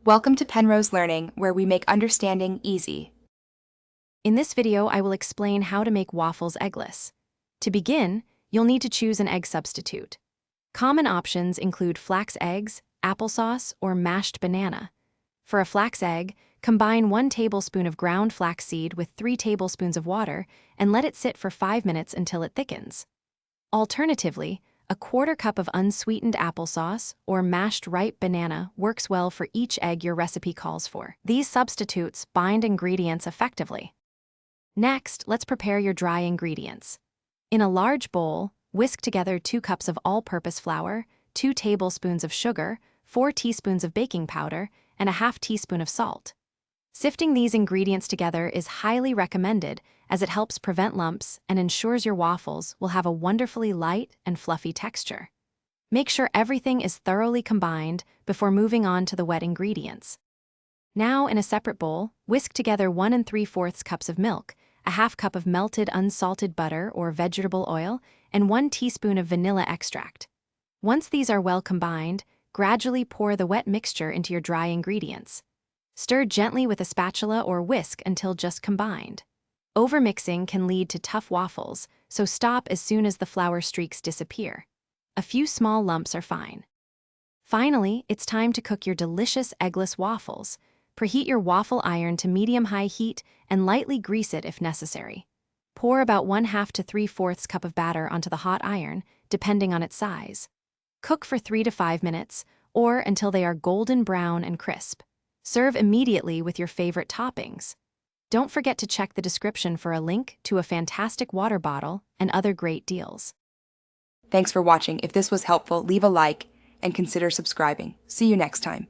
Welcome to Penrose Learning, where we make understanding easy. In this video, I will explain how to make waffles eggless. To begin, you'll need to choose an egg substitute. Common options include flax eggs, applesauce, or mashed banana. For a flax egg, combine 1 tablespoon of ground flaxseed with 3 tablespoons of water and let it sit for 5 minutes until it thickens. Alternatively, a 1/4 cup of unsweetened applesauce or mashed ripe banana works well for each egg your recipe calls for. These substitutes bind ingredients effectively. Next, let's prepare your dry ingredients. In a large bowl, whisk together 2 cups of all-purpose flour, 2 tablespoons of sugar, 4 teaspoons of baking powder, and a 1/2 teaspoon of salt. Sifting these ingredients together is highly recommended as it helps prevent lumps and ensures your waffles will have a wonderfully light and fluffy texture. Make sure everything is thoroughly combined before moving on to the wet ingredients. Now, in a separate bowl, whisk together 1 3/4 cups of milk, a 1/2 cup of melted unsalted butter or vegetable oil, and 1 teaspoon of vanilla extract. Once these are well combined, gradually pour the wet mixture into your dry ingredients. Stir gently with a spatula or whisk until just combined. Overmixing can lead to tough waffles, so stop as soon as the flour streaks disappear. A few small lumps are fine. Finally, it's time to cook your delicious eggless waffles. Preheat your waffle iron to medium-high heat and lightly grease it if necessary. Pour about 1/2 to 3/4 cup of batter onto the hot iron, depending on its size. Cook for 3 to 5 minutes, or until they are golden brown and crisp. Serve immediately with your favorite toppings. Don't forget to check the description for a link to a fantastic water bottle and other great deals. Thanks for watching. If this was helpful, leave a like and consider subscribing. See you next time.